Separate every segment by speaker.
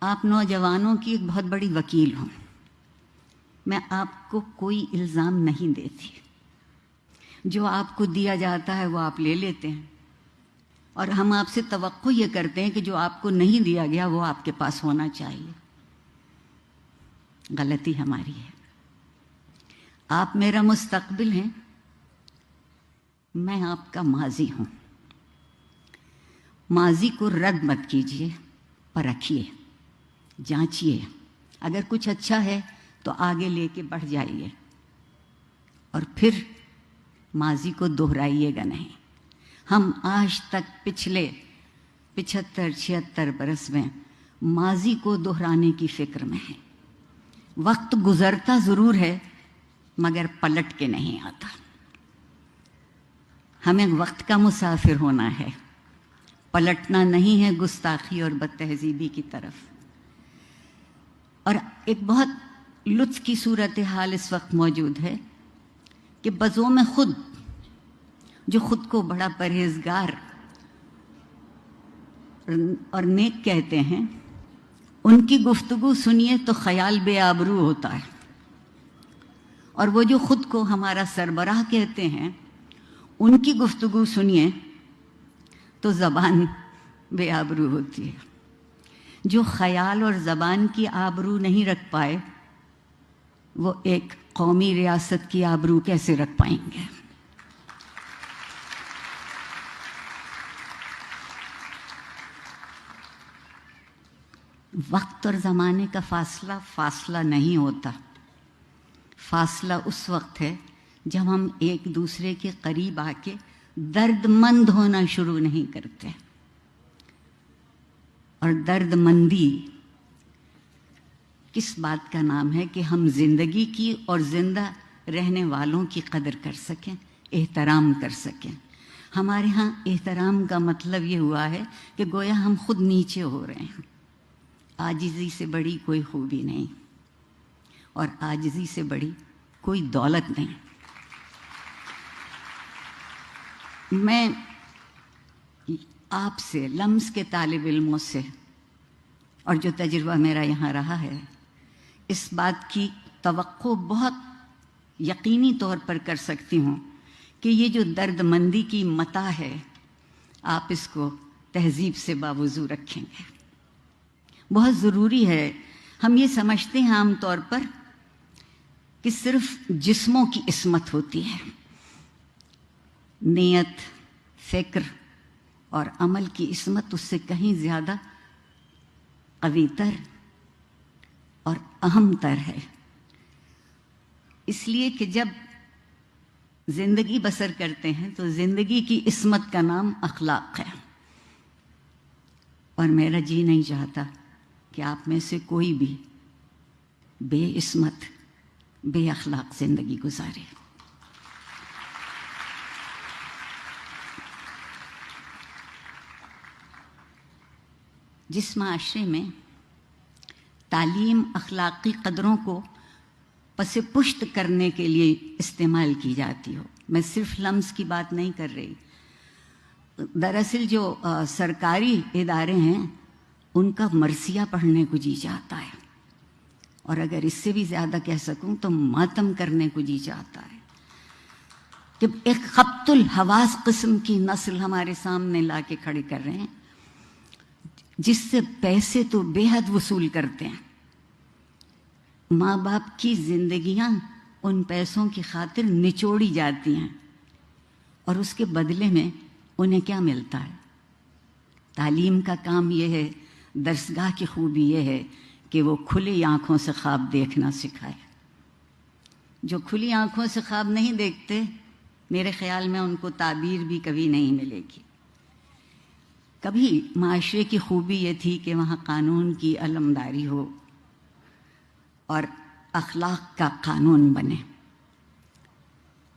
Speaker 1: آپ نوجوانوں کی ایک بہت بڑی وکیل ہوں. میں آپ کو کوئی الزام نہیں دیتی. جو آپ کو دیا جاتا ہے وہ آپ لے لیتے ہیں، اور ہم آپ سے توقع یہ کرتے ہیں کہ جو آپ کو نہیں دیا گیا وہ آپ کے پاس ہونا چاہیے. غلطی ہماری ہے. آپ میرا مستقبل ہیں، میں آپ کا ماضی ہوں. ماضی کو رد مت کیجیے، پرکھیے، جانچیے. اگر کچھ اچھا ہے تو آگے لے کے بڑھ جائیے، اور پھر ماضی کو دہرائیے گا نہیں. ہم آج تک پچھلے 75-76 برس میں ماضی کو دہرانے کی فکر میں ہیں. وقت گزرتا ضرور ہے مگر پلٹ کے نہیں آتا. ہمیں وقت کا مسافر ہونا ہے، پلٹنا نہیں ہے گستاخی اور بد تہذیبی کی طرف. اور ایک بہت لطف کی صورتحال اس وقت موجود ہے کہ بزوم خود جو خود کو بڑا پرہیزگار اور نیک کہتے ہیں، ان کی گفتگو سنیے تو خیال بے آبرو ہوتا ہے. اور وہ جو خود کو ہمارا سربراہ کہتے ہیں، ان کی گفتگو سنیے تو زبان بے آبرو ہوتی ہے. جو خیال اور زبان کی آبرو نہیں رکھ پائے، وہ ایک قومی ریاست کی آبرو کیسے رکھ پائیں گے؟ وقت اور زمانے کا فاصلہ نہیں ہوتا. فاصلہ اس وقت ہے جب ہم ایک دوسرے کے قریب آ کے درد مند ہونا شروع نہیں کرتے. اور درد مندی کس بات کا نام ہے کہ ہم زندگی کی اور زندہ رہنے والوں کی قدر کر سکیں، احترام کر سکیں. ہمارے ہاں احترام کا مطلب یہ ہوا ہے کہ گویا ہم خود نیچے ہو رہے ہیں. عاجزی سے بڑی کوئی خوبی نہیں، اور عاجزی سے بڑی کوئی دولت نہیں. میں آپ سے، لمس کے طالب علموں سے، اور جو تجربہ میرا یہاں رہا ہے، اس بات کی توقع بہت یقینی طور پر کر سکتی ہوں کہ یہ جو درد مندی کی متاع ہے، آپ اس کو تہذیب سے باوضو رکھیں گے. بہت ضروری ہے. ہم یہ سمجھتے ہیں عام طور پر کہ صرف جسموں کی عصمت ہوتی ہے. نیت، فکر اور عمل کی عصمت اس سے کہیں زیادہ قوی تر اور اہم تر ہے. اس لیے کہ جب زندگی بسر کرتے ہیں تو زندگی کی عصمت کا نام اخلاق ہے. اور میرا جی نہیں چاہتا کہ آپ میں سے کوئی بھی بے عصمت، بے اخلاق زندگی گزارے. جس معاشرے میں تعلیم اخلاقی قدروں کو پس پشت کرنے کے لیے استعمال کی جاتی ہو، میں صرف لمس کی بات نہیں کر رہی. دراصل جو سرکاری ادارے ہیں ان کا مرثیہ پڑھنے کو جی چاہتا ہے، اور اگر اس سے بھی زیادہ کہہ سکوں تو ماتم کرنے کو جی چاہتا ہے کہ ایک خبط الحواس قسم کی نسل ہمارے سامنے لا کے کھڑی کر رہے ہیں، جس سے پیسے تو بے حد وصول کرتے ہیں. ماں باپ کی زندگیاں ان پیسوں کی خاطر نچوڑی جاتی ہیں، اور اس کے بدلے میں انہیں کیا ملتا ہے؟ تعلیم کا کام یہ ہے، درسگاہ کی خوبی یہ ہے کہ وہ کھلی آنکھوں سے خواب دیکھنا سکھائے. جو کھلی آنکھوں سے خواب نہیں دیکھتے، میرے خیال میں ان کو تعبیر بھی کبھی نہیں ملے گی. کبھی معاشرے کی خوبی یہ تھی کہ وہاں قانون کی علمداری ہو اور اخلاق کا قانون بنے،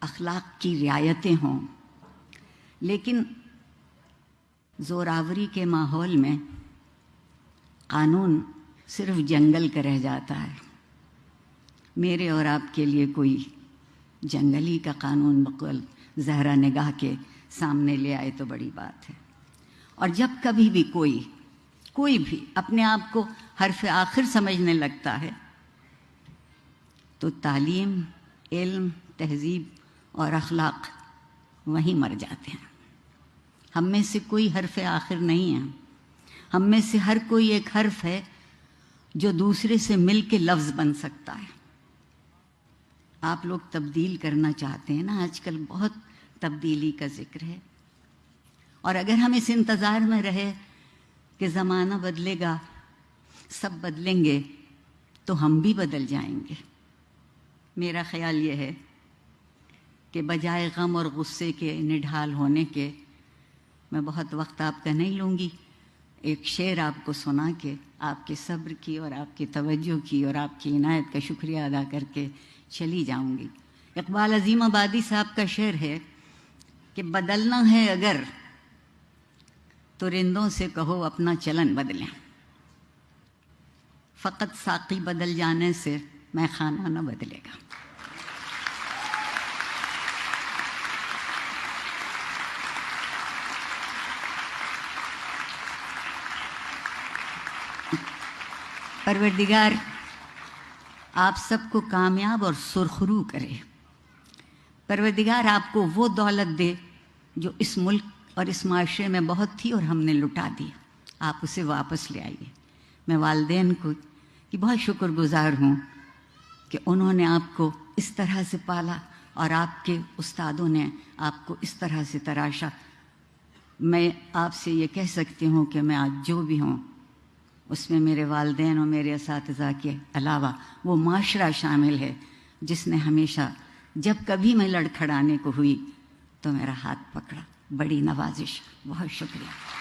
Speaker 1: اخلاق کی رعایتیں ہوں. لیکن زوراوری کے ماحول میں قانون صرف جنگل کا رہ جاتا ہے. میرے اور آپ کے لیے کوئی جنگلی کا قانون بقول زہرا نگاہ کے سامنے لے آئے تو بڑی بات ہے. اور جب کبھی بھی کوئی بھی اپنے آپ کو حرف آخر سمجھنے لگتا ہے تو تعلیم، علم، تہذیب اور اخلاق وہیں مر جاتے ہیں۔ ہم میں سے کوئی حرف آخر نہیں ہے، ہم میں سے ہر کوئی ایک حرف ہے جو دوسرے سے مل کے لفظ بن سکتا ہے۔ آپ لوگ تبدیل کرنا چاہتے ہیں نا، آج کل بہت تبدیلی کا ذکر ہے، اور اگر ہم اس انتظار میں رہے کہ زمانہ بدلے گا، سب بدلیں گے، تو ہم بھی بدل جائیں گے۔ میرا خیال یہ ہے کہ بجائے غم اور غصے کے نڈھال ہونے کے، میں بہت وقت آپ کا نہیں لوں گی، ایک شعر آپ کو سنا کے آپ کے صبر کی اور آپ کی توجہ کی اور آپ کی عنایت کا شکریہ ادا کر کے چلی جاؤں گی۔ اقبال عظیم آبادی صاحب کا شعر ہے کہ بدلنا ہے اگر تو رندوں سے کہو اپنا چلن بدلیں، فقط ساقی بدل جانے سے میں خانہ نہ بدلے گا۔ پروردگار آپ سب کو کامیاب اور سرخرو کرے۔ پروردگار آپ کو وہ دولت دے جو اس ملک اور اس معاشرے میں بہت تھی اور ہم نے لٹا دی، آپ اسے واپس لے آئیے۔ میں والدین کی بہت شکر گزار ہوں کہ انہوں نے آپ کو اس طرح سے پالا اور آپ کے استادوں نے آپ کو اس طرح سے تراشا۔ میں آپ سے یہ کہہ سکتی ہوں کہ میں آج جو بھی ہوں اس میں میرے والدین اور میرے اساتذہ کے علاوہ وہ معاشرہ شامل ہے جس نے ہمیشہ جب کبھی میں لڑکھڑانے کو ہوئی تو میرا ہاتھ پکڑا۔ بڑی نوازش، بہت شکریہ۔